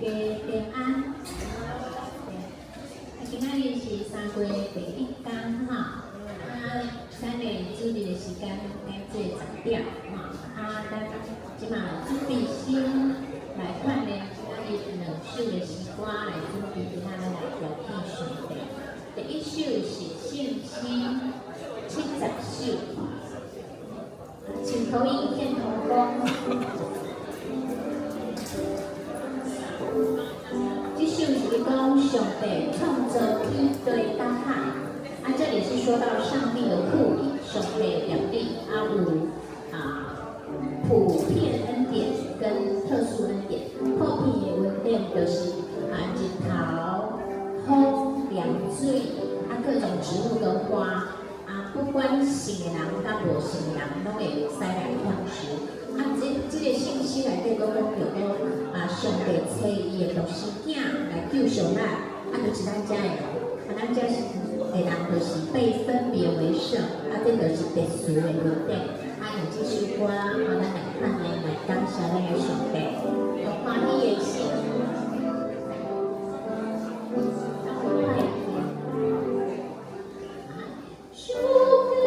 平安。今仔日是3月第1天哈，咱的主日的时间应该做10点哈，咱即马准备先来看咧今仔日2首的诗歌来准备今仔日来邀请上帝。第1首是信心70首，请投影片同工。这首是讲上帝创造天对大海，这里是说到上帝的护理，上帝的表弟有普遍恩典跟特殊恩典。普遍的恩典就是日头、风、凉水各种植物跟花不管信的人甲无信的人，拢会使来享受。这个信息内底讲着讲上帝找伊的独生囝来救赎咱，就是咱遮的人，咱遮是的人就是被分别为圣，这就是特殊的恩典。用这首歌，咱来看咧，来感谢咱的上帝，有欢喜的心。Thank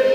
you.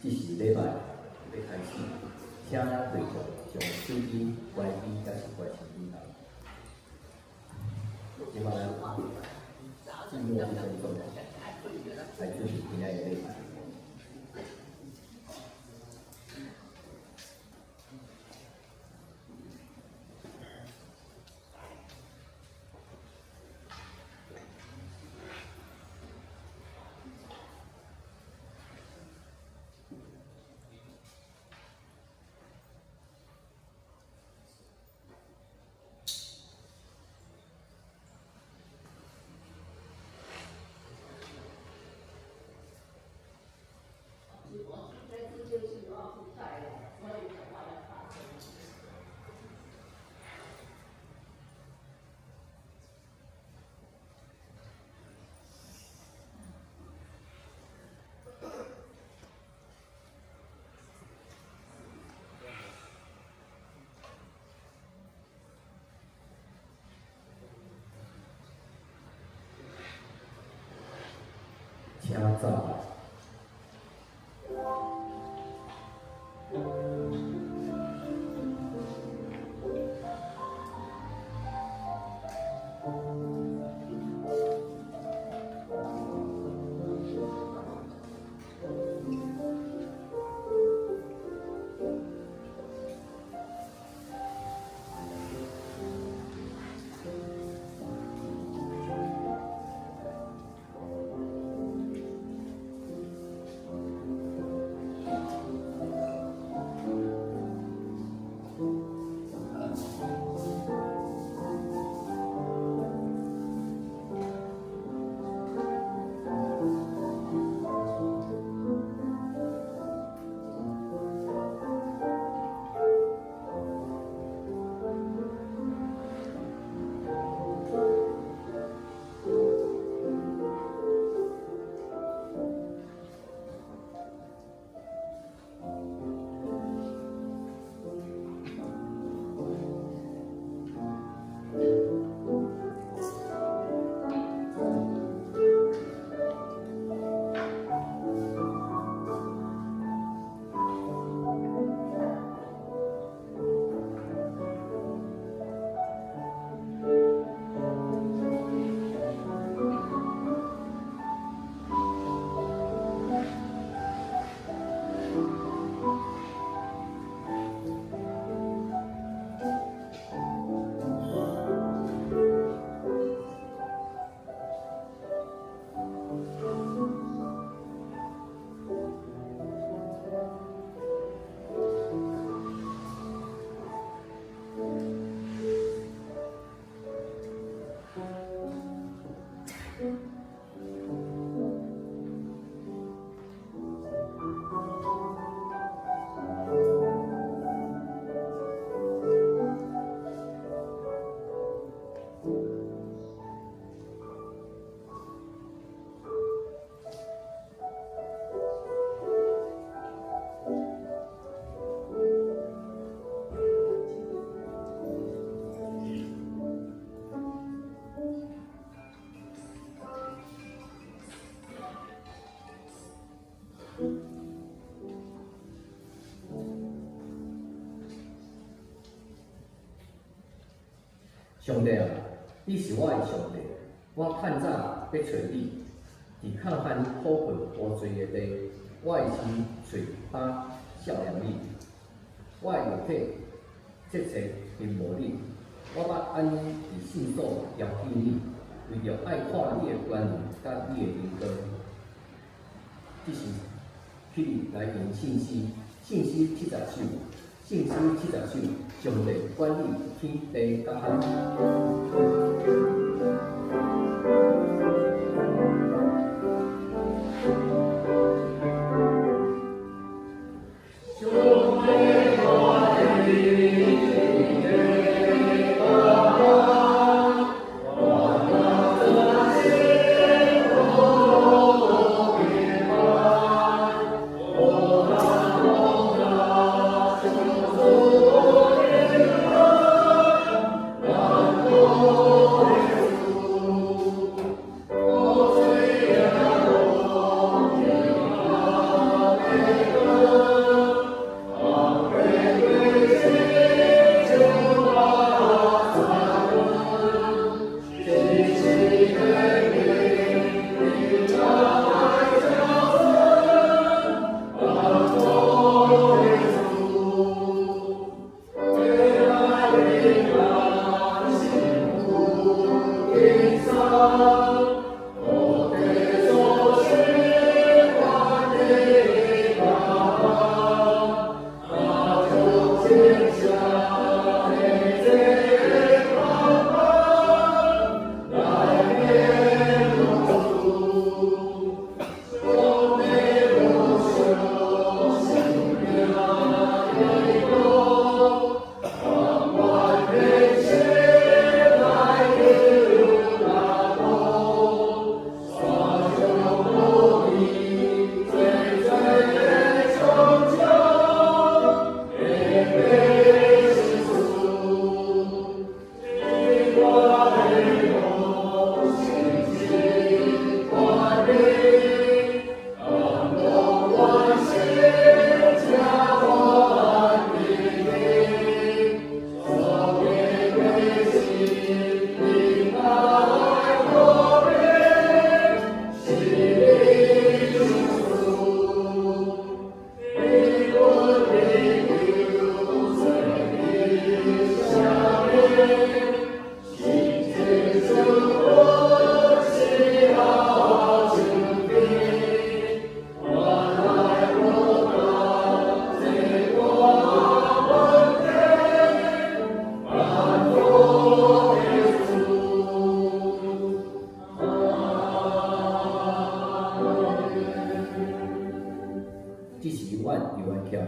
这是礼拜要开始，请会众从手机关机，还是关成音档。今晚进入这种状态，来自于今天的礼拜。请走。上帝啊，你是我的上帝，我趁早要找你，伫抗旱苦困无罪的地，我的心嘴巴孝念你，我的肉体切切并无你，我捌安尼伫信所邀请你，为着爱看你的关联甲你的灵光，这是去来源信息70首。信息70首，上帝管理天地甲海。这是阮由来起来，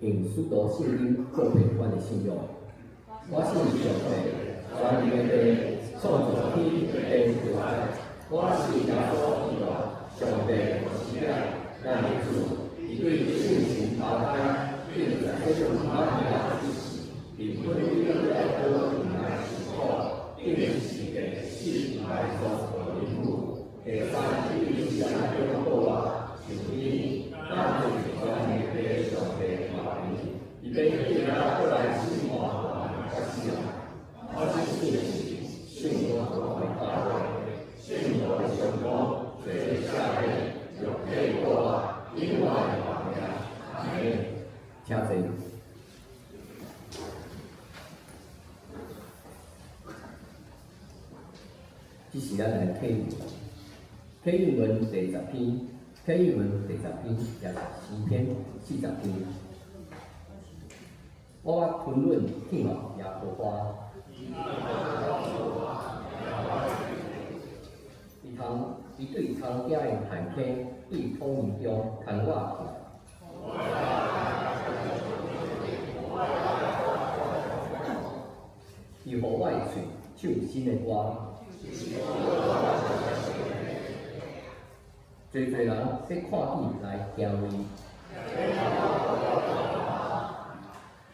用许多圣经告白阮的信仰。我信上帝，全能的创造天地地海。我是耶稣基督，上帝是爱，咱的主，伊对性情抛开，并在这种平安的日子，并分别在多平安时候，并是给信来所所领悟，给三一是爱的后啊，主因咱们全能的上帝话语，伊被对咱过来生活，我是我是信我伟大的。信我的成功，随下面有配过另外榜样。阿门。请坐。这是咱来启语，启语文第10篇，启语文第10篇也是诗篇40篇。我吞论听了耶和华。伊对汤家的汉坑，对土面中牵我起来。伊予我的嘴唱新的歌。侪侪人要看见来听伊。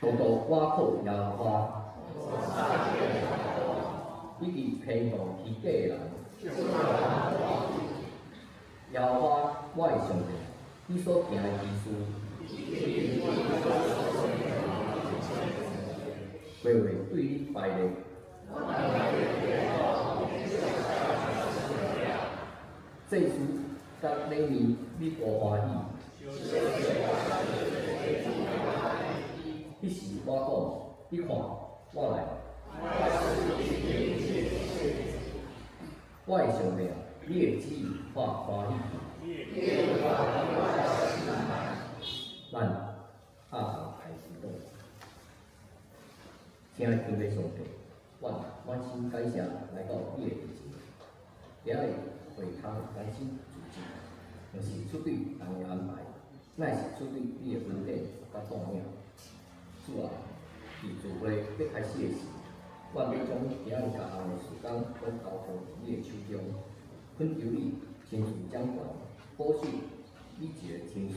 多多我靠耶和华。以及偏向虚假的人。耶和华，我的上帝，你所行的奇事，月月对你拜礼。祭司甲礼面你无欢喜。彼时我讲，你看，我来。我的上帝啊，你的旨意我欢喜。咱下行开始动。亲爱的天父上帝，我满心感谢来到你的面前，也会回头感谢自己，不是出于人的安排，乃是出于你的恩典甲带领。主啊，伫聚会要开始的时，我要将今日各项的事工都交付你的手中，恳求你亲自掌管，保守你一个亲属，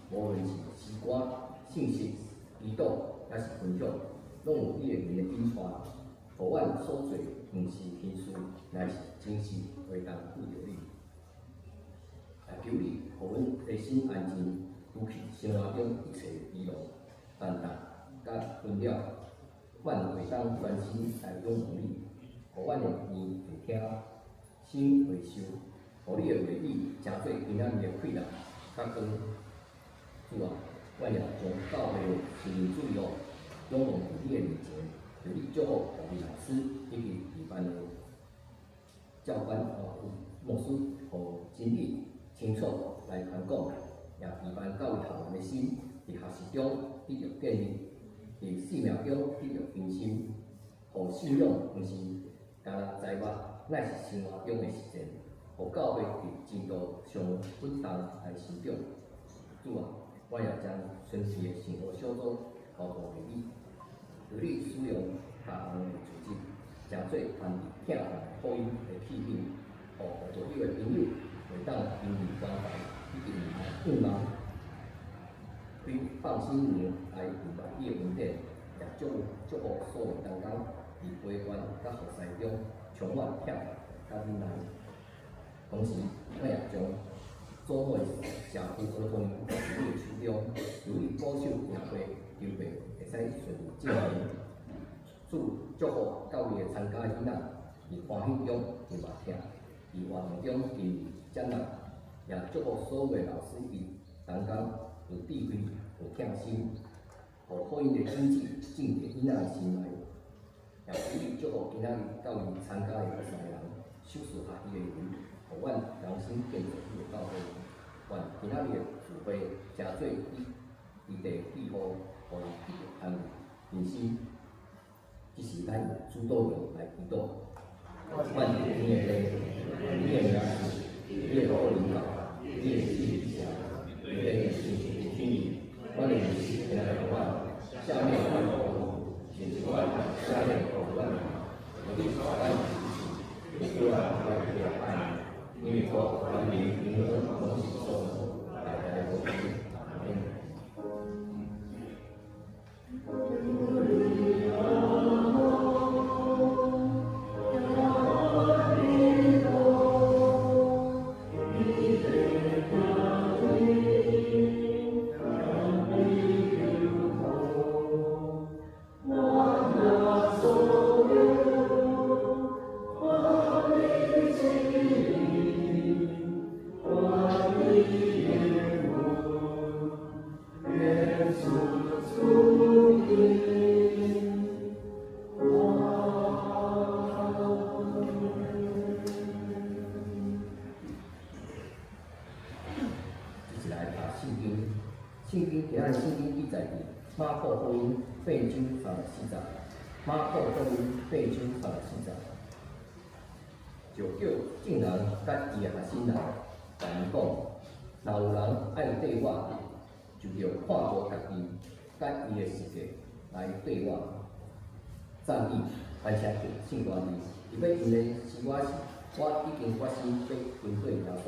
无论是诗歌、信息、祈祷，还是分享，拢有你的名的引传，互阮所做毋是轻事，乃是真实为当顾着你。也求你，互阮内心安静，除去生活中一切疲劳、担当、甲困扰，阮会当专心来仰望你，互阮的耳会听，心会受，互你的话语成做今仔日的快乐甲光。主啊，阮也将教会的生命注意仰望伫你的面前，求你祝福教育老师以及一班的教官牧师，互真理清楚来传讲，也一班教育学员的心，伫学习中得到建立，伫生命中得到更新，互信仰毋是干那财物，乃是生活中的实践，互教会伫进度上稳当来成长。主啊，我也将顺序的生活小组交付给你，由你使用各项的组织，诚做传递听人福音的器皿，互所有的朋友会当经历关怀，以及愿望，对放心来明白你的恩典，也祝福所有同工伫陪伴甲学习中充满听甲忍耐。同时，我也将所有社区儿童交予你手中，由你保守协会筹备，会使顺利进行。祝福教育的参加囡仔，伫欢喜中会默听，伫活动中经历展览，也祝福所有的老师及同工有智慧、有贴心，互福音的经济进入囡仔的心内，也祝福今仔日到伊参加的学生人，守事合伊的灵，互阮人生建造伊的教会。愿今仔日的聚会，诚做伊地庇护，互伊得到安慰。人生，即是咱主导人来祈祷。愿你的地，你的名字，你的国领导，你的旨意，你的眼睛听你，我的日子现在的话，下面万国，请万下面口万，我的所爱的事情，不然我也爱你，因为我和你灵恩同喜受，大家的祝福，阿门。圣经今仔日圣经记载伫马可福音8章34节，马可福音8章34节，就叫众人甲伊的学生人，甲伊讲，若有人爱对我，就要看无家己，甲伊的世界来对我。赞美，感谢主，圣大字，伊要因的是我已经决心要跟对耶稣。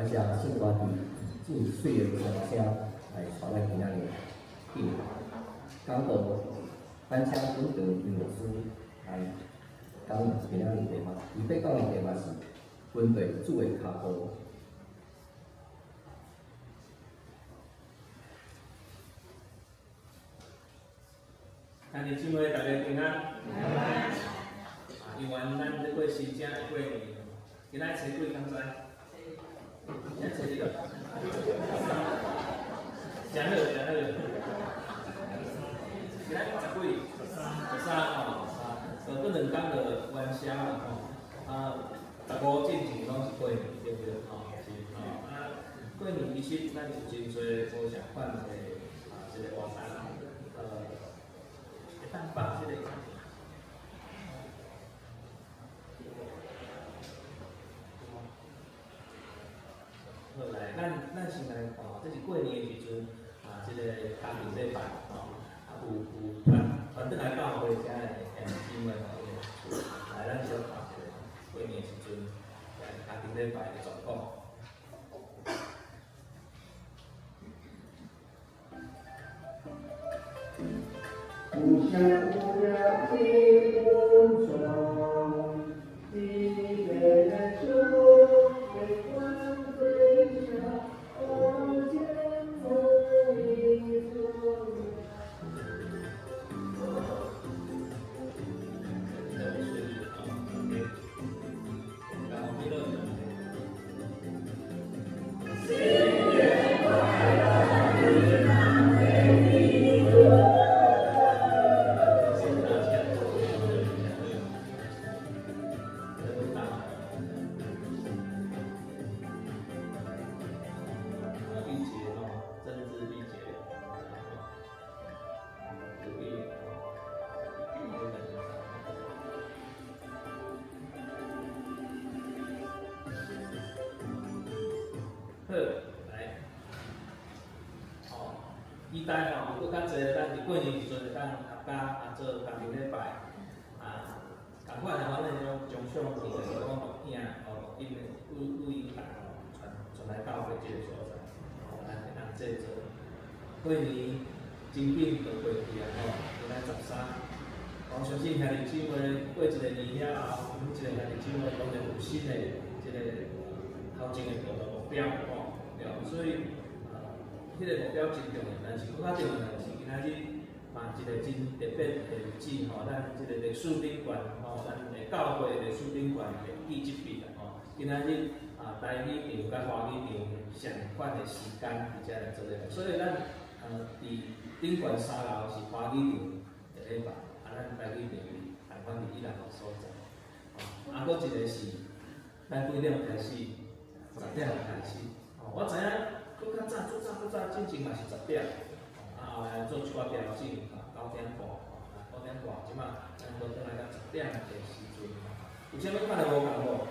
感谢信大弟真水的掌声来带咱今仔日敬拜。讲到咱请本堂音乐师来讲今仔日题目，伊要讲的题目是分队主的脚步。兄弟姊妹，大家平安。因为咱这过新正的过年，今仔初几刚知？今仔初几？真好，真好。今仔10几？13吼，过2天就元宵啦吼。15进前拢是过年，对不对？吼，是吼。过年其实咱有真侪无相款的这个活动，会当放这个。好来，咱先来看，这是过年的时阵这个家庭礼拜有团队来教会遮的姊妹来咱小看这个过年的时阵家庭礼拜的状况。无相无量的无常，一个人手被关最上，而见我一座。好，来，期待吼，有搁较侪咱伫过年时阵会当合家做家庭礼拜，同款的话，咱种将相片就是讲录影、录音的录音带传来教会即个所在，咱会当制作。过年真紧就过去啊吼，今仔13，我相信兄弟姊妹过一个年了后，每一个兄弟姊妹当然有新的即个头前的目标吼。所以，迄个目标真重要，但是更较重要的是今仔日嘛，一个真特别的日子吼，咱即个历史顶悬吼，咱的教会历史顶悬的记这笔啦吼。今仔日台语场甲华语场相款的时间伫遮来做咧，所以咱伫顶悬3楼是华语场的礼拜，咱台语场同款伫1楼所在。搁一个是咱几点开始？10点开始。我知影，搁较早、更早进前嘛是10点，后来做出调整，9点半，9点半，即马咱搁转来到10点的时阵，有啥物款的无共无？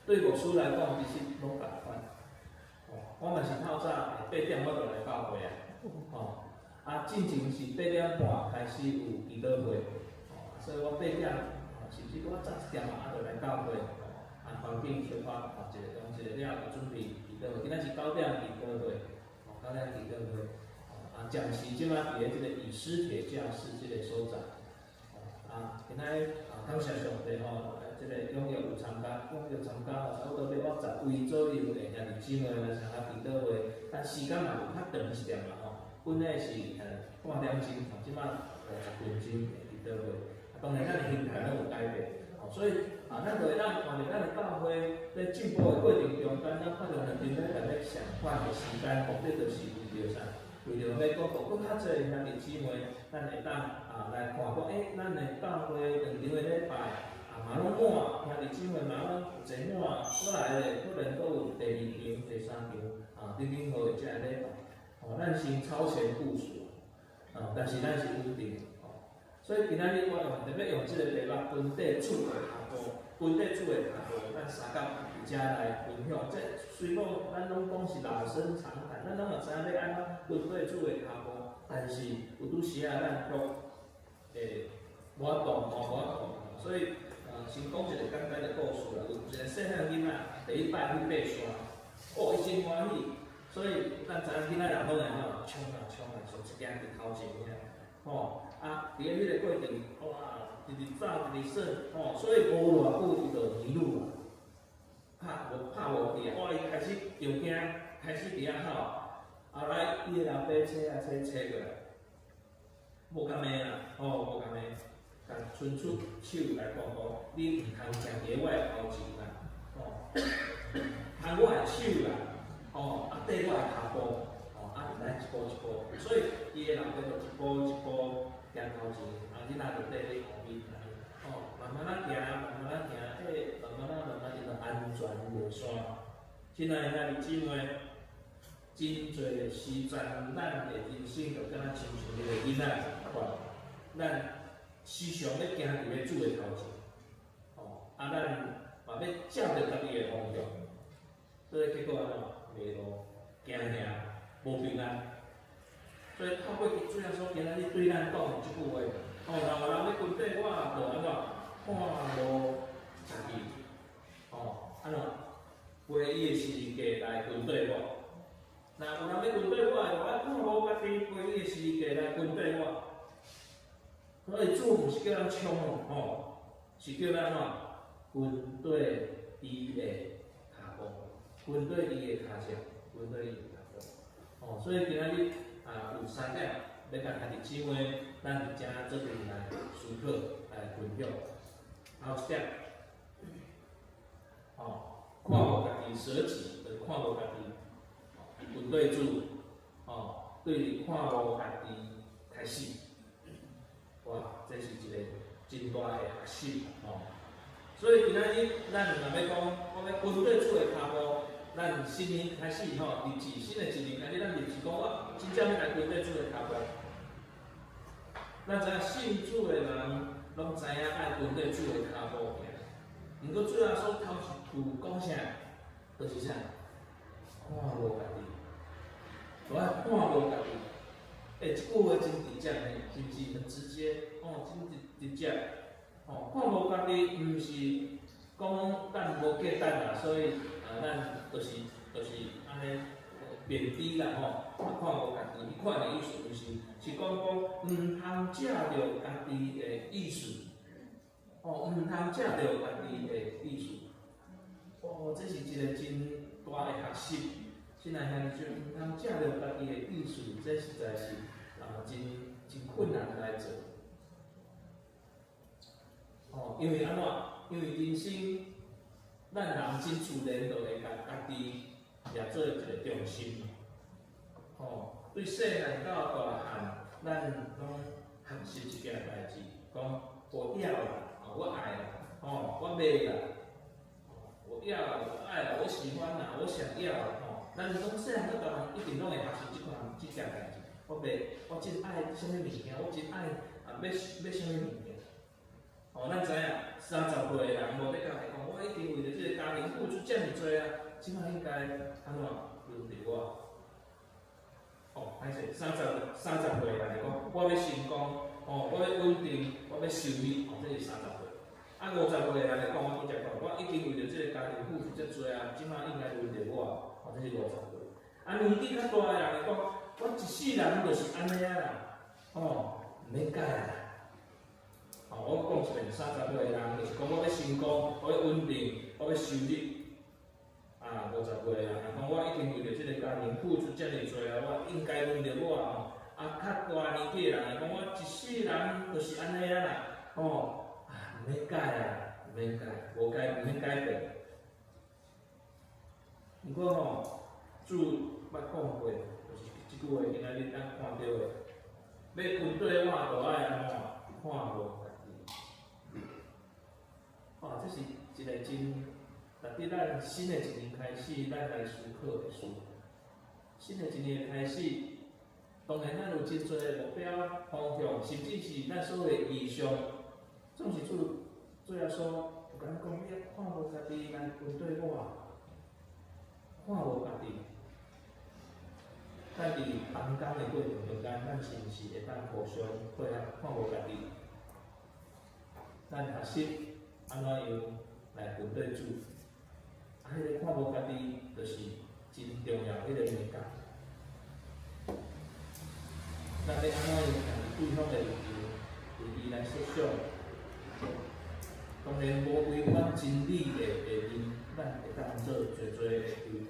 对牧师来讲，其实拢共款。我嘛是透早8点我就来教会进前是8点半开始有祈祷会，所以我8点，甚至我早1点就来教会。环境小可一个用一个了，就准备祈祷会。今仔是9点祈祷会，9点祈祷会。暂时即马伫咧即个以尸铁架式即个所在。今仔感谢上帝吼，即个踊跃有参加，差不多要60位左右的兄弟姊妹来参加祈祷会，但时间嘛有较长一点啦吼。本来是半点钟，即马50分钟的祈祷会。当然，咱的心态拢有改变。所以咱就会当看着咱的教会在进步的过程中，咱看到很多咱在上款的时间，目的就是为着啥？为着要讲更较侪兄弟姊妹，咱会当来看讲，咱的教会长的礼拜嘛拢满，兄弟姊妹嘛拢坐满，过来咧，可能阁有第2场、第3场等好的遮个礼拜，咱先超前部署，但是咱是稳定。所以今仔日我特别用即个题目本地主的脚步，本地主的脚步，咱3甲伫遮来分享。这虽然咱拢讲是老生常谈，咱拢嘛知影要安怎本地主的脚步，但是有拄时啊，咱都无法度，无法度。所以先讲一个简单的故事啦。有一个细汉囡仔第一摆去爬山，哦，伊真欢喜。所以咱知影囡仔人拢会吼冲啊冲啊，上一行伫头前遐，吼啊，伫咧迄个过程，哇，直直走直直说，吼，所以无偌久伊就迷路了，拍无去啊，哇，伊开始又惊，开始伫遐吼，后来伊个后爸找啊找过来，无共骂啦，吼，无共骂，甲伸出手来讲讲，你毋通行伫我的头前啦，吼，牵我的手啦。哦，啊，缀我的骹步，哦，啊，来一步一步，所以伊的老爸就一步一步行头前，啊，囡仔就缀咧后面，哦，慢慢仔行，慢慢仔行，慢慢伊就安全落山。亲爱的兄弟姊妹，真侪时阵，咱的人生就敢若亲像迄个囡仔款，咱时常要行伫咧主的头前，哦，啊，咱嘛要照着家己的方向，所以结果安怎？迷路、惊吓、无平安，所以透过主耶稣今仔日对咱讲的即句话，哦，若有人要跟缀我，就安怎看无家己，哦，安怎陪伊的世界来跟缀我。若有人要跟缀我，就爱看无家己，陪伊的世界来跟缀我。所以主毋是叫咱冲哦，吼，是叫咱怎跟缀伊的骹步。跟对伊的骹脚，跟对伊的脚步。哦，所以今仔日有3点要甲兄弟姊妹，咱伫遮做阵来思考来分享。头一点，哦，看无家己舍己，就是看无家己，跟对主，哦，对你看无家己开始，哇，这是一个真大的学习哦。所以今仔日咱若要讲，我要跟对主的骹步。咱新年开始吼，日子新的一年开始，咱日子讲我真正要来跟对主的脚步。咱知影信主的人，拢知影爱跟对主的脚步行。毋过主要所头一句讲啥，就是啥？看无家己，我爱看无家己。即句话真直接呢，是毋是很直接？哦，真直接。哦，看无家己，毋是讲咱无价值啦，所以。咱就是安尼贬低啦吼，看无家己，迄款的意思是讲毋通借着家己的意思，哦，毋通借着家己的意思，哦，这是一个真大的学习，亲爱兄弟姊妹，毋通借着家己的意思，这实在是真困难来做，哦，因为安怎？因为人生。咱人真自然就会甲家己也做一个重心，吼，对细汉到大汉，咱拢学习一件代志，讲我要啦，我爱啦，吼，我要啦，我要啦，我爱啦，我喜欢啦，我想要啦，吼，咱从细汉到大汉一定拢会学习即件代志。我真爱什么物件，我真爱要什么物件。哦，咱知影30岁的人无要甲伊讲，我已经为着即个家庭付出遮尔多啊，即摆应该安怎轮到我？哦，歹势，30岁的人来讲，我要成功，哦，我要稳定，我要收益，哦，这是30岁。啊，50岁的人来讲，我拄则讲，我已经为着即个家庭付出遮多啊，即摆应该轮到我，哦，这是50岁。啊，年纪较大的人来讲，我一世人就是安尼啊啦，哦，毋免改啦。哦，我讲一遍，30岁的人就是讲我要成功，我要稳定，我要收入。啊，50岁的人讲我已经为着即个家庭付出遮尔多啊，我应该轮到我吼。啊，较大年纪的人来讲，我一世人就是安尼啊啦。哦，啊，毋免改啊，毋免改，无免改变。毋过吼，主捌讲过，就是即句话，今仔日咱看到的，要跟对我，就爱安怎看无。哦，这是一个真，特别咱新的一年开始，咱来思考的事。新的一年开始，当然咱有真多的目标方向，甚至是咱所有的意向，总是主要说，有甲咱讲，你要看无家己来跟对我，看无家己。咱伫同工的过程中间，咱是毋是会当互相配合，看无家己？咱学习。安怎样来军队主，迄个看无家己，就是真重要迄个物件。咱要安怎样对方的意见，为伊来设想。当然无违反真理的人，咱会当做侪侪的对题。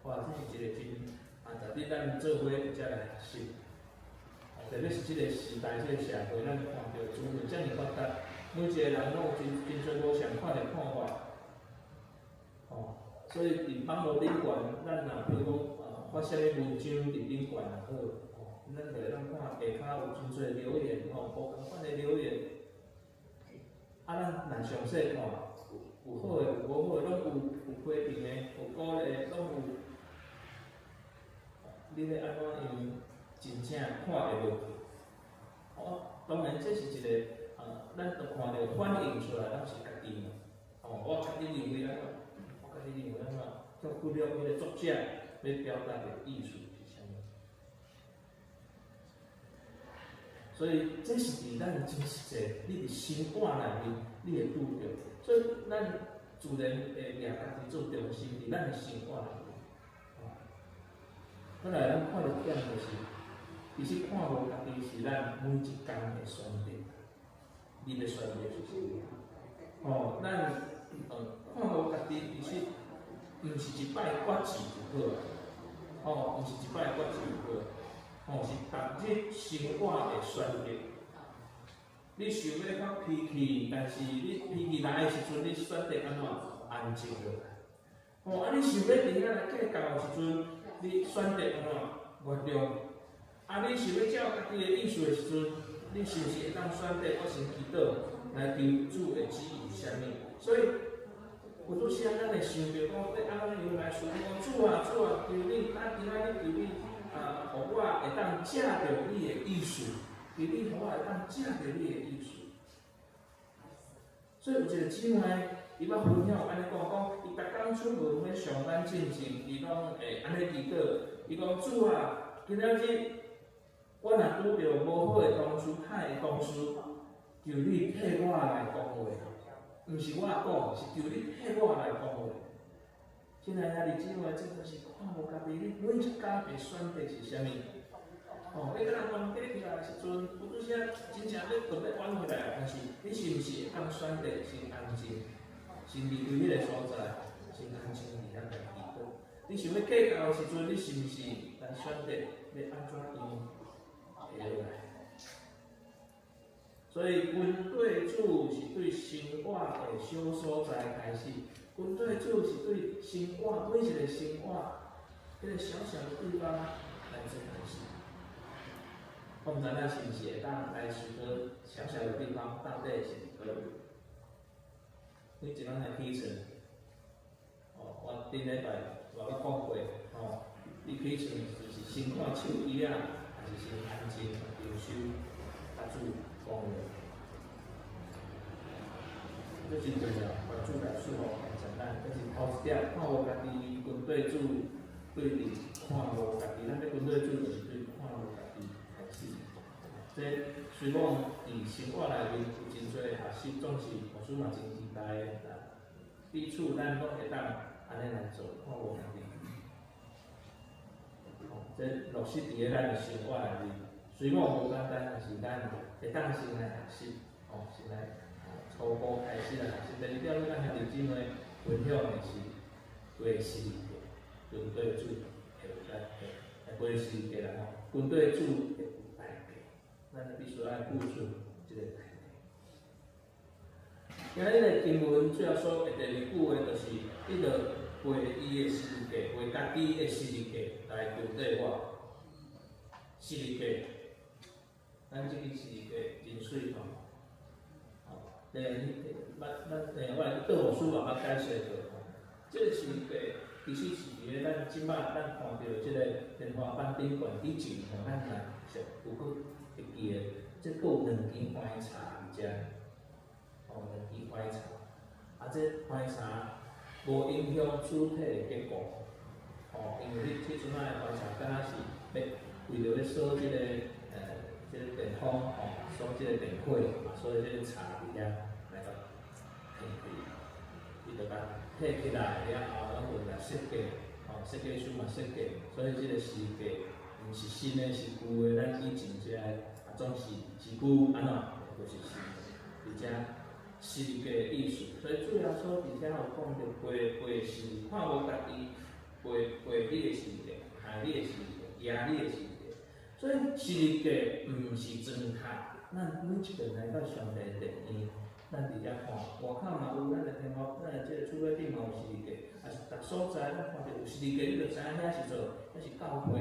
哇，这是一个真值得咱做伙会才来学习。特别是这个时代、这个社会，咱看到资讯遮尔发达，每一个人拢有真侪无相款的看法。所以伫网络顶悬，咱若比如讲发啥物文章伫顶悬也好，咱就会当看下骹有真侪留言，无共款的留言。咱若详细看，有好的，有无好的，拢有批评的，有鼓励的，拢有。你要安怎样真正看会落去？当然这是一个咱着看到反映出来，咱是家己嘛。我家己认为安怎，我家己认为安怎，足忽略迄个作者要表达的意思是啥物。所以这是伫咱真实际，你伫生活内面，你会拄着。所以咱自然会掠家己做中心，伫咱的生活内面。咱来，咱看着点就是，其实看无家己是咱每一天的选择。你的选择是啥物？咱看无家己，其实毋是一摆决志就好，毋是一摆决志就好，是逐日生活的选择。你想要较脾气，但是你脾气来的时阵，你选择安怎安静落来？你想要伫遐来计较的时阵，你选择安怎原谅？你想要照家己的意思的时阵，你是毋是会当选择我先祈祷来求主的旨意是啥物？所以有拄时咱会想着讲，要安怎样来想讲主啊，求你，今仔日求你互我会当借着你的意思，求你互我会当借着你的意思。所以有一个姊妹，伊捌分享安尼讲，伊逐工出门要上班进前，伊拢会安尼祈祷。伊讲主啊，今仔日我若拄着无好的同事、歹的同事，求你替我来讲话，毋是我讲，是求你替我来讲话。亲爱的姊妹，这就是看无家己，你每一天的选择是啥物？你甲人冤家起来的时阵，有拄时真正要准备挽回来，但是你是毋是会当选择先安静，先离开迄个所在，先安静伫遐来祈祷？你想要计较的时阵，你是毋是来选择要安怎样会落来？所以军队主是对生活的小所在开始，军队主是对生活每一个生活迄个小小的地方来做开始。我毋知咱是毋是会当来许多小小的地方到底是伫倒位？你一咱来起床，我顶礼拜我讲过，你起床就是先看手机啊，还是先安静灵修，甲主讲话。这真重要，把主来伺候完成咱，这是头一点。看无家己军队主对立，看无家己，咱要军队主就是对看无家己开始。这虽讲伫生活内面有真侪学习，总是牧师嘛真期待的。彼此咱拢会当安尼来做，看无家己。这落实伫咱的生活内面，虽讲无简单，但是咱会当先来学习，先来初步开始来学习。第二点，咱兄弟姊妹分享的是关系的军队主会关系的啦，军队主会有代价，咱必须要付出这个代价。今日的经文最后所的第二句话就是，你着为伊的世界，为家己的世界来对待我。世界，咱这个世界真水吼。我对我书慢慢解释过，这个世界其实是伫个咱即摆咱看到即个天花板顶悬以前咱若有佫会记的，即佫有两间花茶伫遮，两间花茶，这花茶无影响主体的结果，因为你迄阵仔的花茶敢若是要为着要锁即个即个电风，锁即个电火，所以即个茶伫遐来个伊就甲摕起来了后，咱就来设计，设计师嘛设计，所以即个诗句毋是新的，是旧的，咱以前遮总是旧安怎，就是新的，而且诗句的意思，所以主要说伫遮有讲着背诗，看无家己背你的诗句，害你的诗句，压你的诗句，所以诗句毋是装卡，咱每一个人来到上帝的殿院。咱伫遮看，外口嘛有咱的天幕，咱的即个厝尾顶嘛有诗句，也是逐所在咱看到有诗句，你就知影遐是做，遐是教会，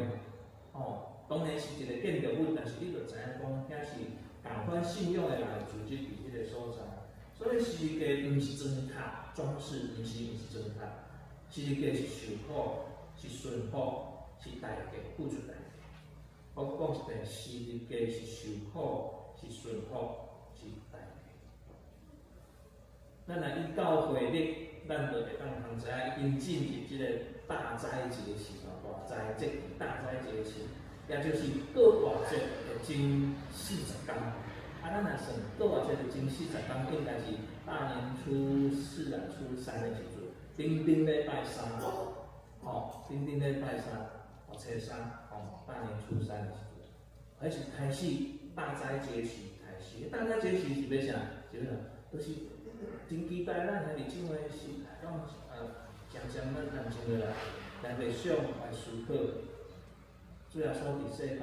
当然是一个建筑物，但是你就知影讲遐是共款信仰的人聚集伫迄个所在。所以诗句毋是装塔装饰，毋是装塔，诗句是受苦，是顺服，是代价，付出代价。我讲一遍，诗句是受苦，是顺服，是代价。咱来以教会历，咱就会当通知影，已经进入即个大斋节期嘛，大斋节、大斋节期，也就是过偌节的前40天。咱若算过偌节的前40天，应该是大年初4啊、初3的时阵，顶礼拜3，顶礼拜3，初3，大年初3的时阵，还是开始大斋节期开始。大斋节期是要啥？是要啥？就是真期待咱兄弟姊妹是讲渐渐咱人生落来，来袂想来思考，主要说伫世间，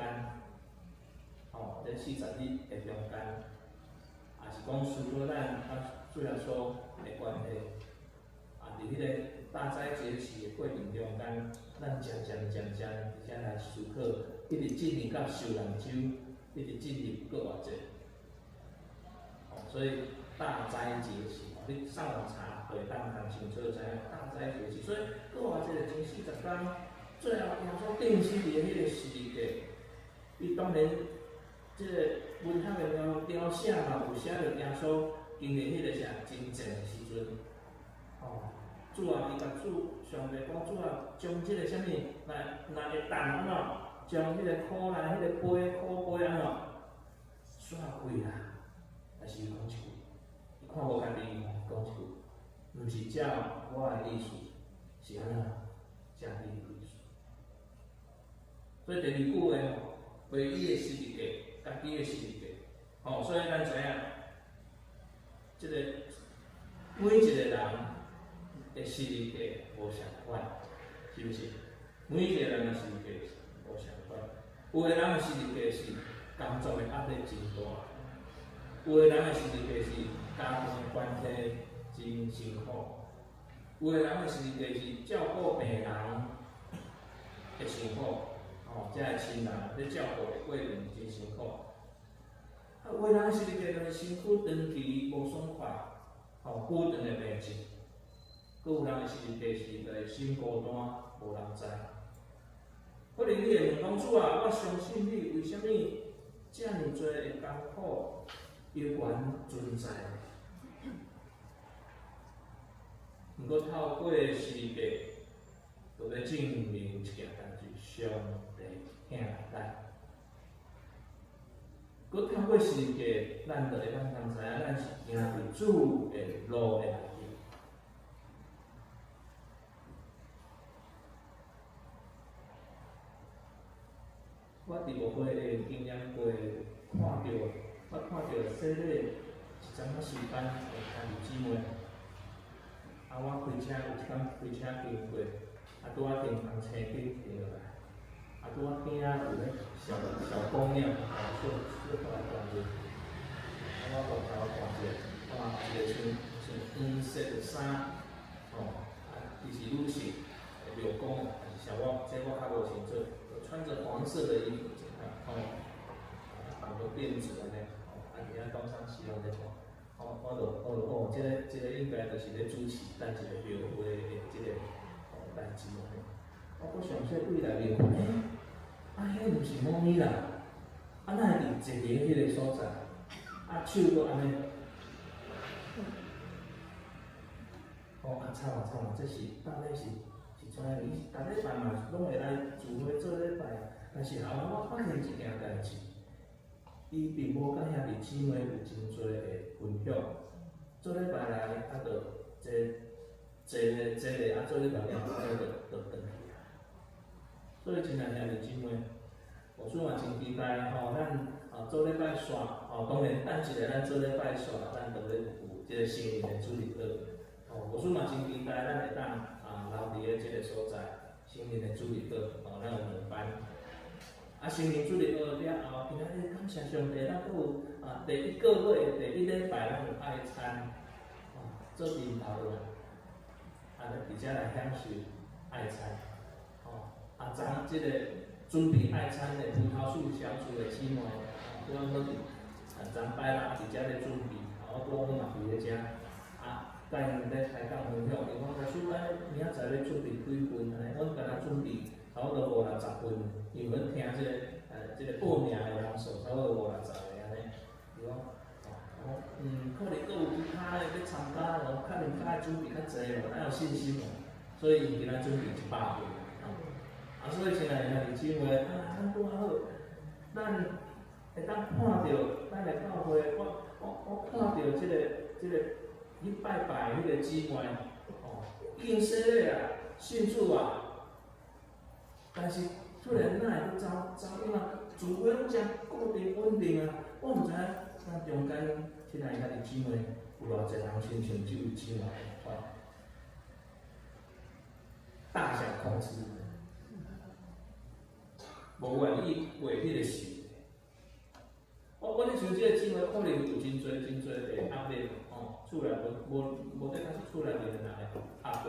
这40日的中间，也是讲思考咱主要说的关系，伫迄个大斋节期的过程中间，咱渐渐而且来思考，一直进入到受人周，一直进入过偌节，所以大斋节期。你上网查，就会当通清楚知影大斋节期，所以过偌即个前40天，最后耶稣定死伫迄个诗句，伊当然即个文学的描写嘛，有写着耶稣经历迄个啥真正的时阵，主啊，伊甲上帝讲主啊，将即个啥物，若会当安怎，将迄个苦难、迄个苦杯安怎煞开啦，但是伊讲一句。看无家己讲一句，毋是照我的意思，是安怎？照你的意思。所以第2句的唯一的诗句，家己的诗句，所以咱知影，即个每一个人的诗句无相款，是毋是？每一个人的诗句无相款，有的人的诗句是工作的压力真大，有的人的诗句是家庭关系真辛苦，有的人的诗句是照顾病人的辛苦，遮个亲人咧照顾的过程真辛苦。有的人的诗句就是身躯长期无爽快，久长的病症。佫有人的诗句是就是心孤单，无人知。可能你会问讲主啊，我相信你，为虾米遮尔多的艰苦犹原存在？毋过透过诗句，就要证明一件代志：上帝疼咱。佫透过诗句，咱就会当知影，咱是行伫主的路的内面。我伫无花的经验过，我看到洗礼一阵仔时间的兄弟姊妹。我开车有一天开车经过，拄仔停红青灯停落来，拄仔边仔有咧小公庙，小看来看去，我回头看者，看一个穿黄色的衫，伊是女性，庙公的，还是小我较无清楚，穿着黄色的衣服，绑个辫子安尼，伫遐东上西望在看。我就这个应该就是咧主持咱一个庙会的这个代志安尼。我上细对内面看，迄毋是猫咪啦，哪会伫一个迄个所在，手佫安尼，惨，这是到底是怎样？伊逐礼拜嘛拢会来聚会做礼拜，但是后我发现一件代志。伊并无甲兄弟姊妹有真多的分享，做礼拜来，就这坐咧啊，做咧条了，就转去啊。所以亲爱兄弟姊妹，我说嘛真期待吼，咱做礼拜线当然等一下咱做礼拜线，咱就咧有即个圣灵的主日课。我说嘛真期待，咱会当留伫咧即个所在，圣灵的主日课咱有2班。圣灵主日课了后，今仔日感谢上帝，咱佫有第1个月第1礼拜，咱有爱餐，做面头啦，伫遮来享受爱餐。昨即个准备爱餐的葡萄树小组的姊妹，拄好好昨摆啦，伫遮咧准备，我拄好好嘛伫咧遮，甲因咧开讲分享，伊讲老师，咱明仔载咧准备几份安尼，阮敢若准备差不多50-60份，因为阮听即个报名的人数差不多50-60个安尼，伊讲，可能佫有其他的要参加咯，可能较准备较济咯，咱有信心咯，所以因今仔准备100份。所以亲爱的兄弟姊妹，咱拄好，咱会当看到咱的教会，我看到即个去拜拜迄个姊妹，见洗礼啊，信主啊，但是突然哪会走因啊，自毁拢真固定稳定啊，我毋知影咱中间亲爱的兄弟姊妹有偌济人亲像即位姊妹款，大小通吃。无愿意为迄个事，我咧想即个姊妹可能有真侪的压力厝内无得讲是厝内面的人的压力，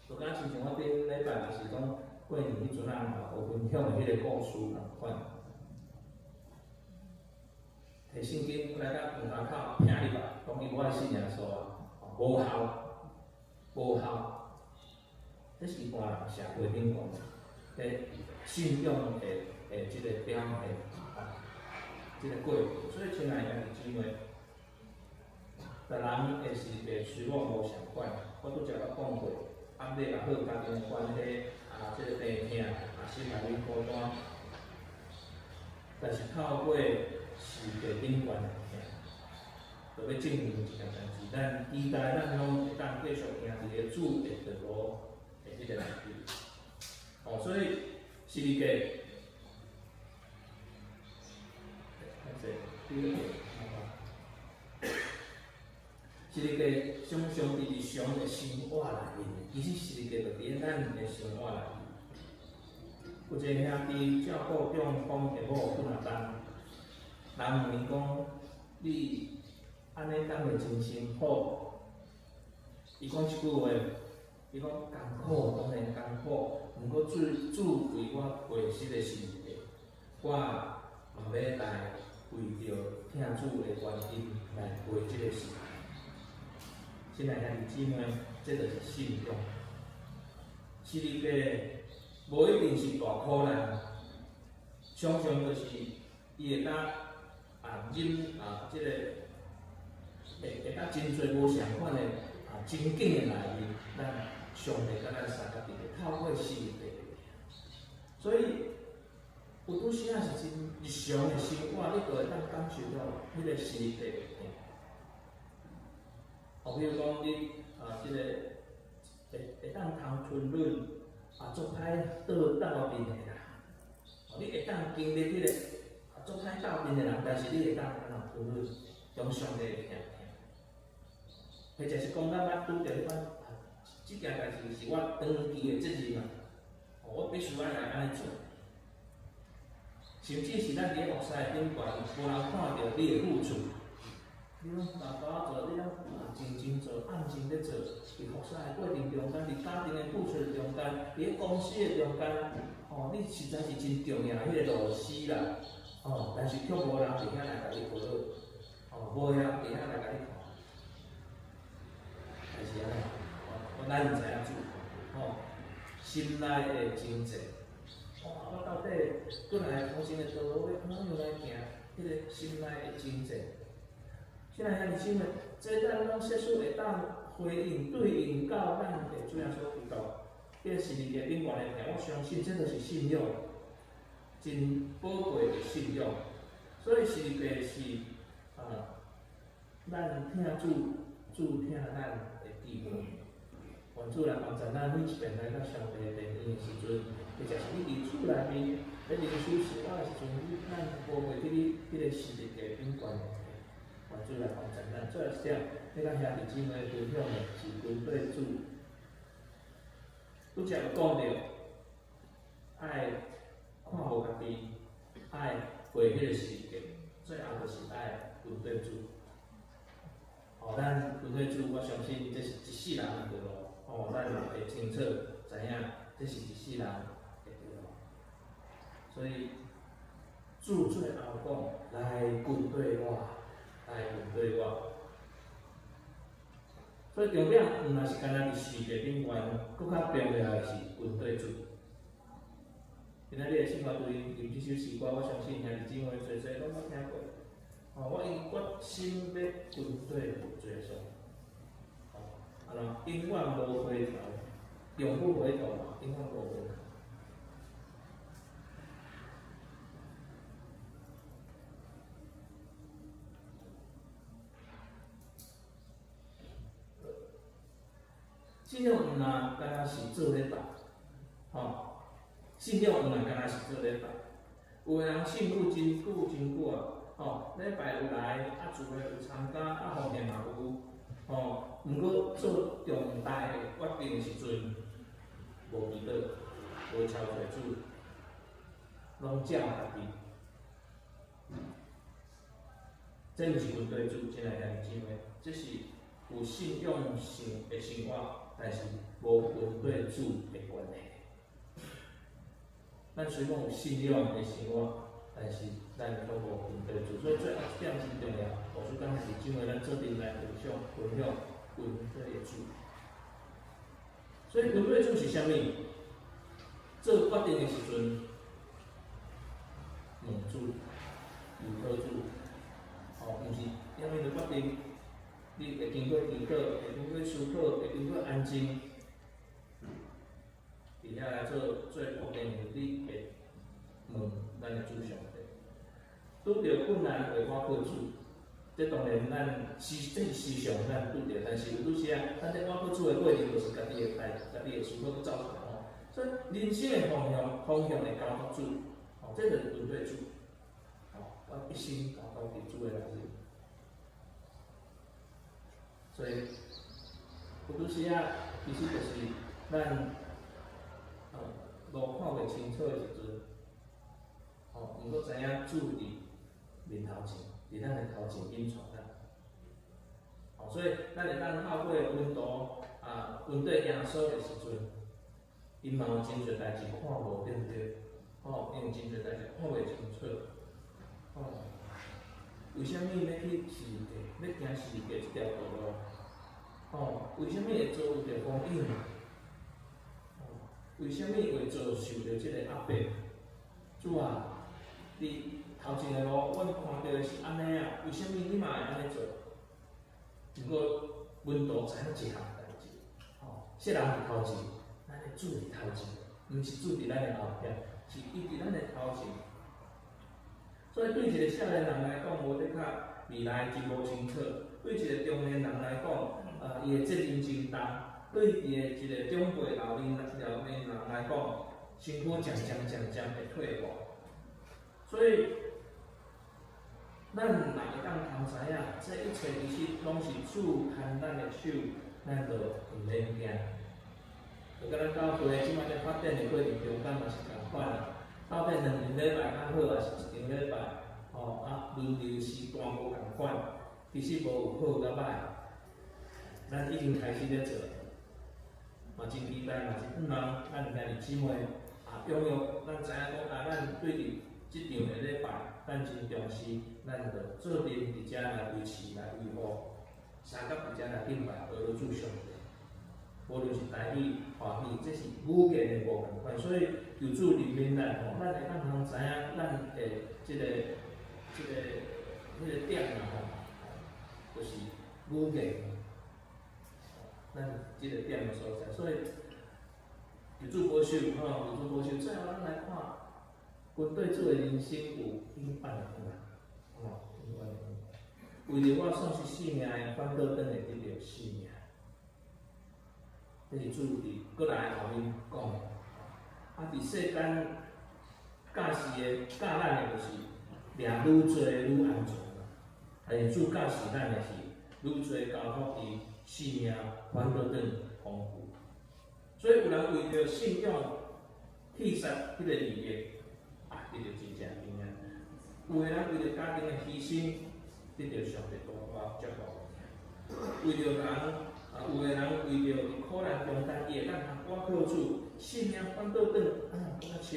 就敢亲像我顶礼拜就是讲过年迄阵有分享的迄个故事共款，摕圣经来甲门口口拼入来，讲伊我爱信耶稣无效，这是一般人社会顶讲的。信仰的即个点即个过程，所以亲爱的兄弟姊妹，逐人会是袂随我无相款。我拄则捌讲过，压力也好，家庭的关系即个病痛心内面孤单，但是透过是个顶悬的痛，就要证明一件代志，咱期待咱拢会当继续行伫个主的道路的即个内面。所以。是哩个，是哩个上帝伫上的生活内面，其实是哩个就伫咱的生活内面。有一个兄弟照顾中讲下某困难当，人问伊讲，你安尼敢会真辛苦？伊讲一句话，伊讲艰苦当然艰苦。毋过主为我过失的时刻，我嘛要来为着听主的原因来过即个时。亲爱的兄弟姊妹，这就是信仰。是哩个，无一定是大苦难，常常就是伊会当忍即个会当真侪无相款的真紧的内面，咱上帝甲咱三个伫咧透过死的。所以有拄时啊是真日常的生活，你就会当感受到迄个实体的痛。比如讲你即个会当通吞忍足歹倒面的人，你会当经历迄个足歹倒面的人，但是你会当安怎吞忍，用上帝的疼。或者是讲咱捌拄着迄款，即件代志是我长期的责任嘛，我必须爱来安尼做。甚至是咱伫咧学师顶悬，无人看到你的付出，你拢大家做，你拢真做，暗真咧做，伫学师的过程中间，伫家庭的付出中间，伫咧公司的中间，你实在是真重要迄个螺丝啦，但是却无人伫遐来甲你讨论，无人伫遐来甲你看。但是安尼，咱毋知影做，心内的真济，我到底过来重新的道路要安怎样来行？迄个心内的真济，现在兄弟姊妹，这咱拢设施会当回应对应到咱的主耶稣基督，这是伫个顶悬的听，我相信这就是信仰，真宝贵的信仰。所以是个是咱听主听咱的地方。原主来帮助咱每一遍来到上帝的殿院的时阵，或者是你伫厝内面咧灵修祈祷的时阵，咱无袂记你迄个时日的顶悬，原主来帮助咱。最后一点，你甲兄弟姊妹分享的是军队主。拄则有讲到，爱看无家己，爱过迄个世界，最后就是爱军队主。咱军队主，我相信这是一世人的道路，咱会清楚知影，这是一世人的道路。所以主最后讲，来军队我，来军队我。所以重点毋若是干那伫世界顶悬，搁较重要的是军队主。今仔日的生活对念这首诗歌，我相信兄弟姊妹侪侪拢捌听过。我因决心要军队有做上，永远无回头，永不回头嘛，永远无回头。信仰毋若干那是做咧信仰毋若干那是做咧有个人信主真久真久礼拜有来，聚会有参加，奉献嘛有，毋过做重大的决定的时阵，无祈祷，无超过主，拢照家己。这就是军队主，亲爱的兄弟姊妹，这是有信仰性的生活，但是无军队主的关系。咱虽讲有信仰的生活，但是咱都无军队主，所以最后一点真重要。我说刚才是因为咱做阵来分享军队主。所以军队主是啥物？做决定的时阵，问主，有好主，毋是因为你决定，你会经过祈祷，会经过思考，会经过安静，伫遐来做决定的，你会问咱的主上帝。拄着困难话，我靠主，这当然这是时常咱拄着，但是有拄时啊，咱这我靠主的过程，就是家己的家己的思考走出来所以人生的方向会交给主，这就是军队主，我一心交到伫主的内面。所以有拄时啊，其实就是咱路看袂清楚的时阵，毋过知影主伫面头前，伫咱的头前隐藏咱。所以咱会当透过温度温对耶稣的时阵，因嘛有真侪代志看无对不对？因为真侪代志看袂清楚。为虾米要去世界？要行世界这条道路？为虾米会遭有着风景？为虾米会遭受着这个压迫？主啊，你头前的路，阮看到的是安尼啊，为虾米你嘛会安尼做？不过，阮都知影一项代志，世人伫头前，咱的主伫头前，毋是主伫咱的后壁，是伊伫咱的头前。所以对一个少年人来讲，无得较未来真无清楚；对一个中年人来讲，伊的责任真重；对一个长辈老年人来讲，辛苦渐会退步。所以，咱若会当通知影，这一切其实拢是主牵咱的手，咱就毋免惊。就甲咱教会即摆在发展的过程中，咱嘛是共款。到底2年礼拜较好，还是1场礼拜？轮流时段无共款，其实无有好甲歹。咱已经开始咧做，嘛真期待，嘛是望咱兄弟姊妹拥有，咱知影讲咱对伫即场的礼拜，咱真重视，咱就做阵伫遮来维持来维护，相甲伫遮来敬拜而主上帝。无论是台语、华语，这是语言的无共款，所以求主怜悯咱，咱会当通知影咱的即个点就是语言，咱即个点的所在，所以求主保守，求主保守。最后咱来看，军队主的人生有阴暗的一面，为着我算是性命的，反倒转来得到性命。这是主伫过来后面讲的。啊，伫世间教示的教咱的就是掠愈做愈安全嘛，但是主教示咱的是愈做交福伊性命反倒转丰富。所以有人为着信仰弃杀迄个利益，啊，得到真正平安；有的人为着家庭的牺牲，得到上帝大大祝福。为着人，有的人为着苦难中间，伊会当学我靠主，性命反倒转更较深。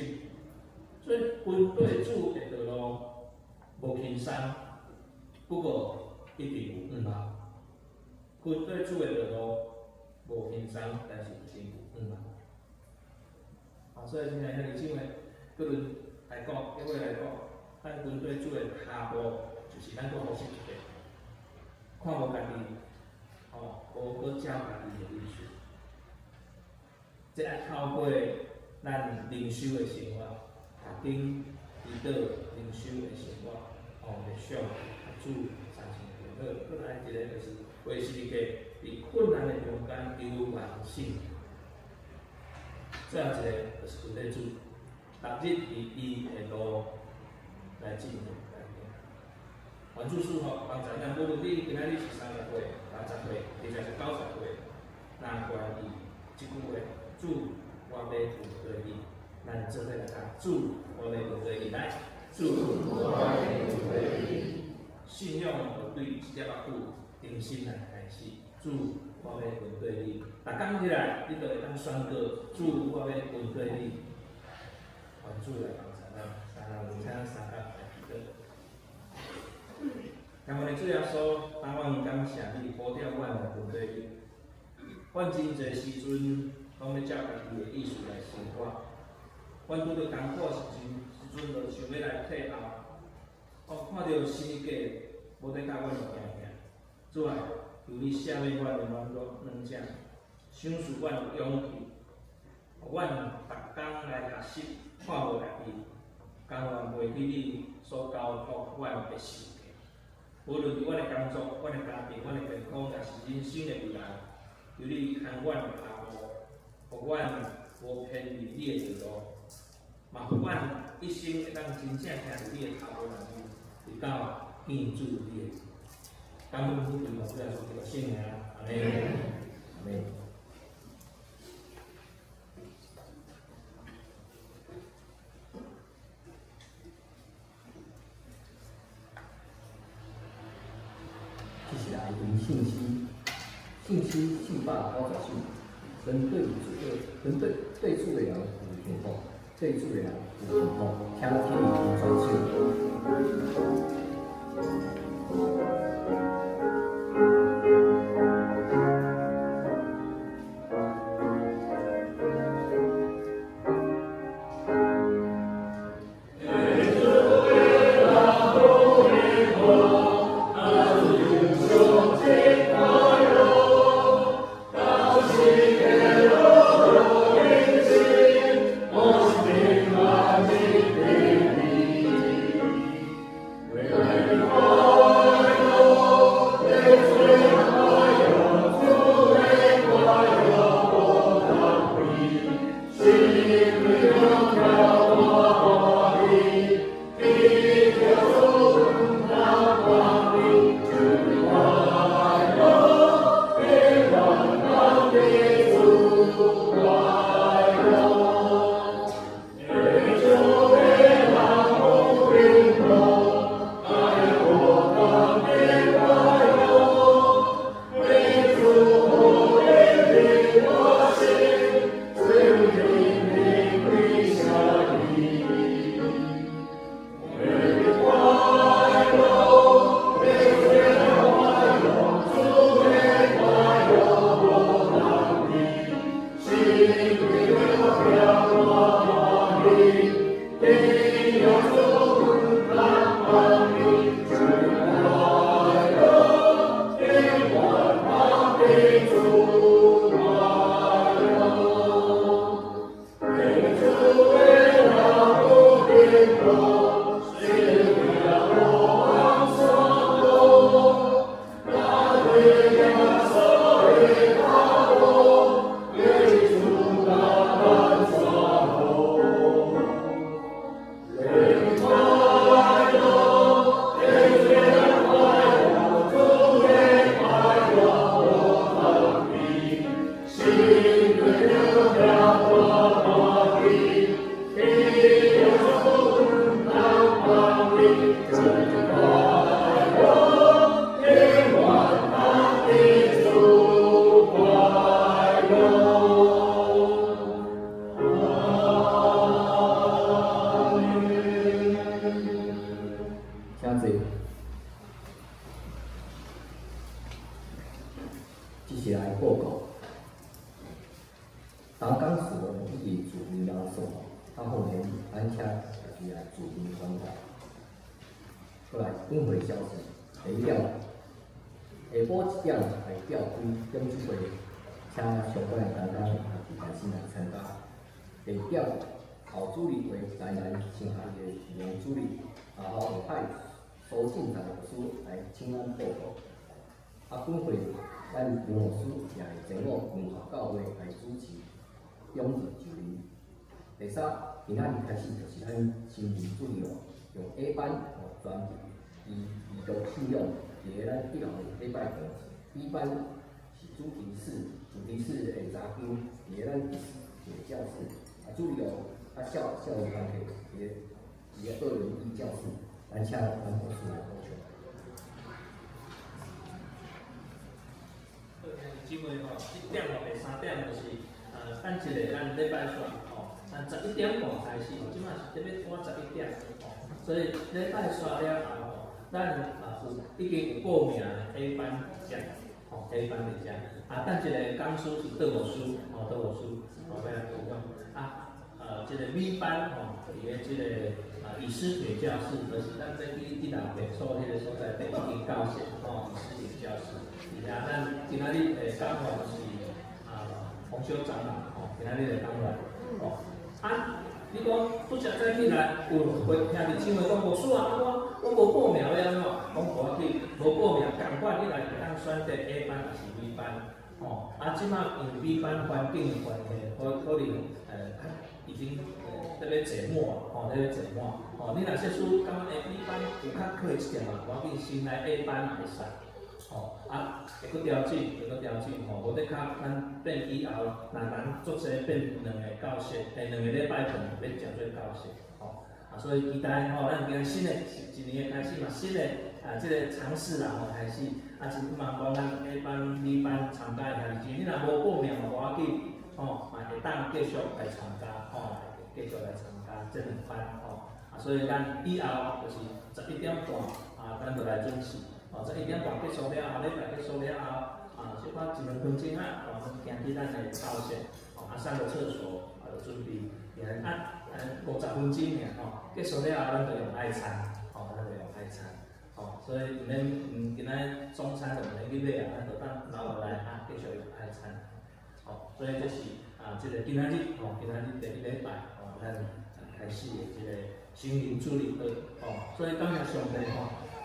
所以军队主的道路无轻松，不过一定有盼。军队主的道路无轻松，但是一定有盼。所以今日遐弟兄诶，个人来讲，各位来讲，咱军队主的下步就是咱做好心一个，看无家己，无照家己的意思。即爱透过咱灵修的生活，顶祈祷灵修的生活，日常主产生的好。再来一个就是维持一个伫困难的中间有完性。最后一个就是军队主，逐日以伊的路来进行改变。愿主赐福帮助咱，无论你今仔日是30岁、50岁，或者是90岁，咱关于即句话，主我要面对你，咱做伙来讲，主我要面对你，来，主我要面对你。信仰的对一粒仔句，定心来开始，主我要面对你。逐工起来，你就会当宣告，主我要面对你。愿主来帮助咱，请三角来祈祷。感谢主耶稣，阮感谢你保佑阮来面对你。阮真侪时阵，拢要照家己的意思来生活。阮拄着艰苦时阵就想要来退后。看到新一届无得甲阮行行，主啊，求你赦免阮的软弱软弱，赏赐阮有勇气，互阮逐工来学习看无家己，甘愿袂记你所交托阮的事。无论伫阮的工作、阮的家庭、阮的健康，也是人生的未来，求你看阮的下步，互阮无偏离你的道路，嘛互阮一生会当真正听着你的下步来语，直到见主你的。感恩主，凭着主耶稣基督圣名，阿门。阿门。接下来凭信心，信霸高者信，跟对主的人有平衡，对主的人有平衡，听你专心。Amen. 即是来报告。当讲师以及自由人数，后面咱请就是来自由传达。过来本会消息，下晡1点来调开中执会，请相关的担当也是开始来参加。2点后主理为台南新下的杨主理，后派苏进财老师来请咱报告。本会咱杨老师也会前往文化教会来主持永日就任。第三，今仔日开始就是咱新年主义用 A 班专以读信用，伫个咱1号礼拜堂 ，B 班是主题式的查经，伫个咱第4节教室，主理校园团体伫个201教室，咱请咱老师来补充。因为1点第3点就是等一个咱礼拜选咱11点半开始，即马是特别赶11点所以礼拜选了后，咱已经有报名 A 班奖，A 班的奖等一个讲师是德国书，德国书要来提供这个 B 班伫个这个以师学教室，就是咱这1楼别墅迄个所在第1间教室以师学教室。咱今仔日的讲员是洪修长老今仔日的讲员你讲拄则早起来有听伫新闻讲无错我无报名了安怎？讲无要紧，无报名，共款你来会当选择 A 班还是 B 班即马因 B 班环境的关系，可能已经特别寂寞特别寂寞你若说书感觉 B 班有较好一点无要紧，先来 A 班会使。会搁调整，无得较咱变以后，若人做些变2个教室，2个礼拜堂变正做教室，所以期待咱今新的1年的开始嘛，新的这个尝试啦开始，真希望讲咱 A 班、B 班参加的兄弟，你若无报名嘛无要紧，嘛会当继续来参加，继续来参加这2班所以咱以后就是11点半咱就来准时。1点半结束了后，礼拜结束了后，小可1、2分钟咱行去咱的教室，上个厕所，就准备50分钟结束了后，咱就用爱餐，所以今仔中餐就唔免去买咱就当留下来继续用爱餐，所以这是这个今仔日第1礼拜咱开始的这个心灵助力课所以感谢上帝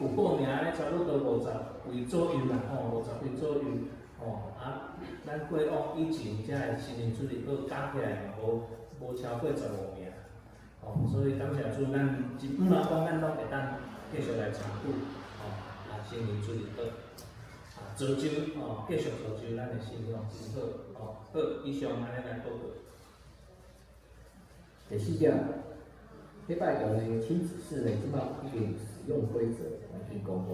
有报名咧，差不多50位左右啦，50位左右咱过往以前遮个心灵助力课加起来无超过15名所以感谢主，咱一般来讲，咱拢会当继续来参与心灵助力课造就继续造就咱的信仰真好好，以上安尼来报告。第4点，礼拜堂的亲子室呢，即马已经使用规则已经公布，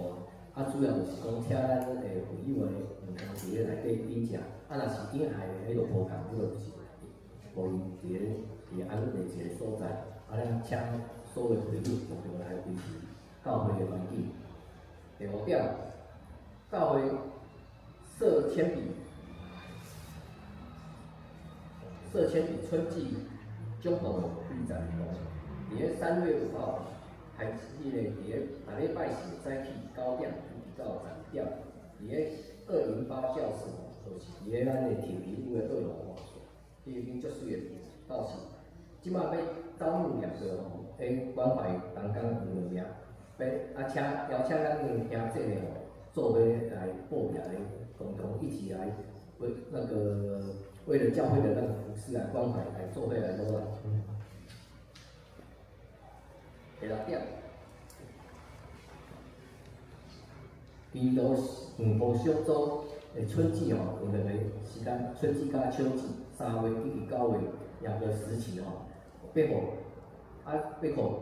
主要就是讲请咱会友的同伫个内底饮食，若是婴孩的迄个无共，迄个就是互因伫个安乐的一个所在，咱请所有会友共同来维持教会的环境。第5点，教会设铅笔春季中部预展活动，伫个3月5号开始伫个每礼拜四早起9点一直到10点，伫个208教室，就是伫个咱的体育部的2楼已经足水的教室。即马要招募2个关怀同工2名，请邀请咱的兄弟呢做伙来报名的，共同一起来为了教会的服侍来关怀，来做伙来努力。第6点，基督幸福小组的春季有2个时间，春季加秋季，3月以及9月2个时期要互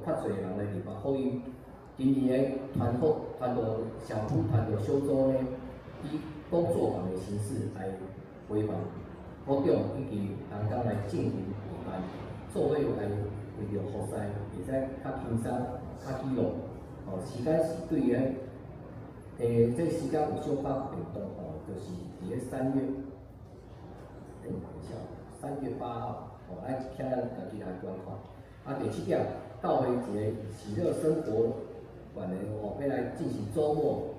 较侪人来明白福音。今年的团队小组团队小组呢，以工作坊的形式来规范活动以及同工来进行举办，做伙来为着服侍，会使较轻松、较喜乐。时间是对个，这时间有小可变动就是伫个3月，等一下，3月8号，来请咱家己来观看。第7点，教会一个喜乐生活馆的要来进行周末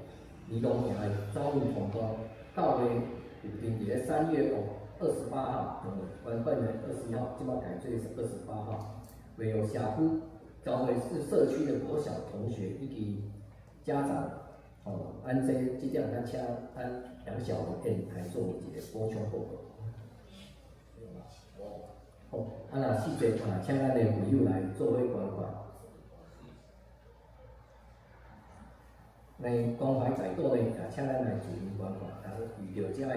儿童营的招募通关。教会预定伫咧3月28号，原本的21号，即摆改做是28号，为有社区教会是社区的国小同学以及家长，按即点咱请咱杨小燕来做一个补充报告。若细节请咱的会友来做伙观看。咱关怀在座呢，也请咱来注意观看，遇到遮个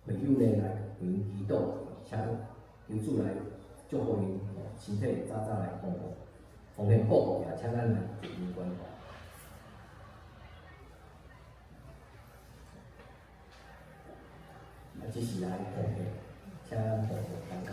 会友呢来为因祈祷，请求主来祝福因身体早早来康复。奉献报告也请咱来注意观看。即是来奉献，请咱奉献大家。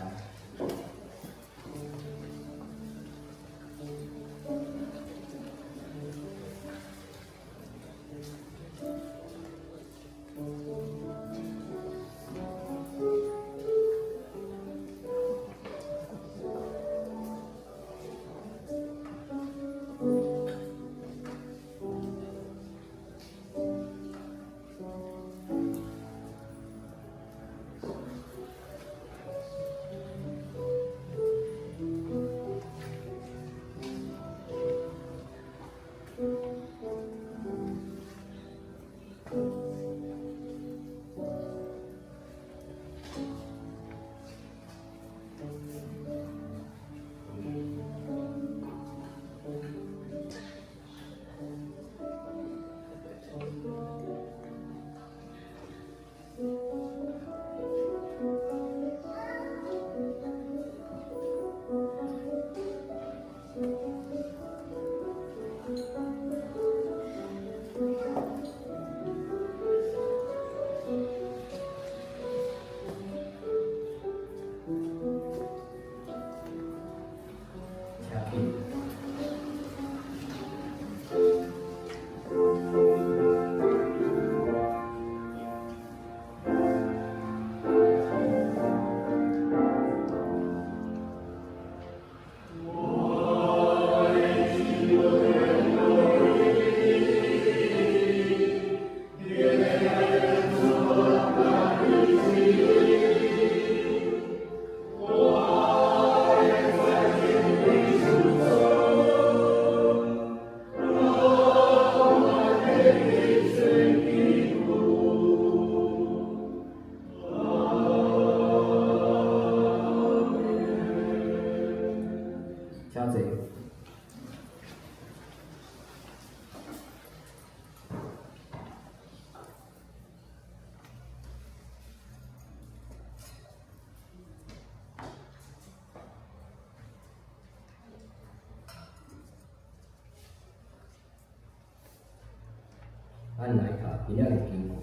咱来读今仔日经文，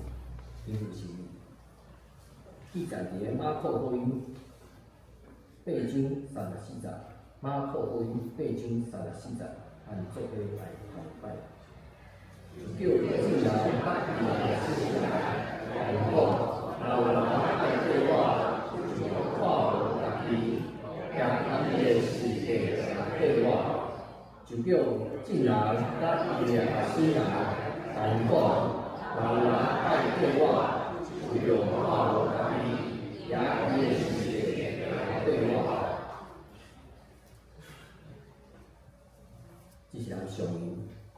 经文是记载伫马可福音8章34节，马可福音8章34节，按做伙来崇拜。叫进来，然后老人对我，看无家己，将他的世界对我，就叫进来，甲伊的新人。难怪老人爱对我，就用话无家己，也伊的世界对我。这是人上年508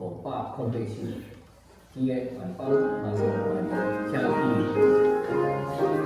次，天的万邦万民，请注意。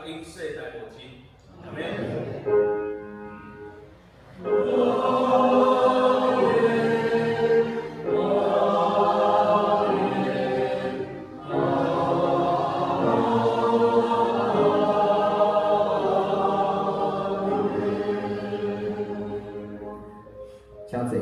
因世代无亲。阿门。请坐。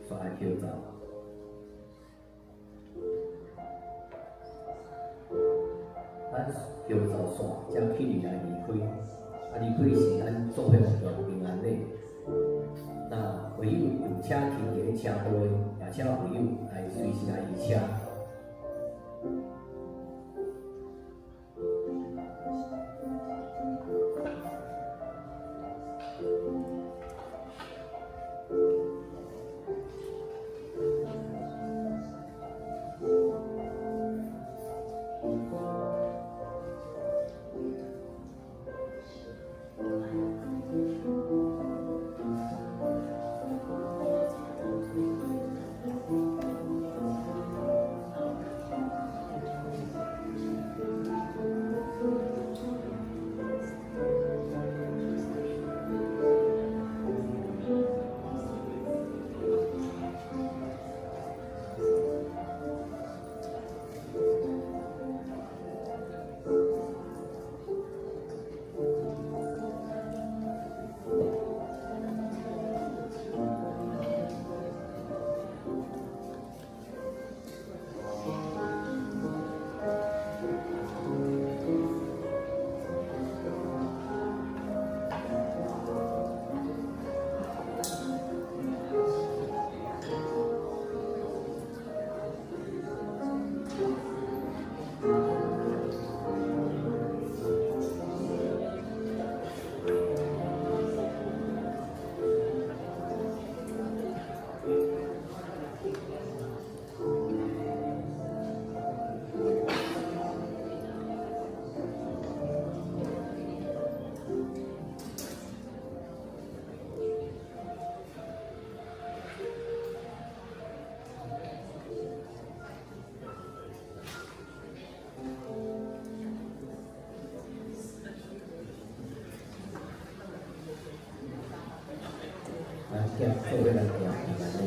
刷来口罩。咱口罩线将去年来离开，离开是咱做伙活动平安礼。那唯有有车停伫车道的，也请朋友来随时来移车。行，做伙来行平安礼。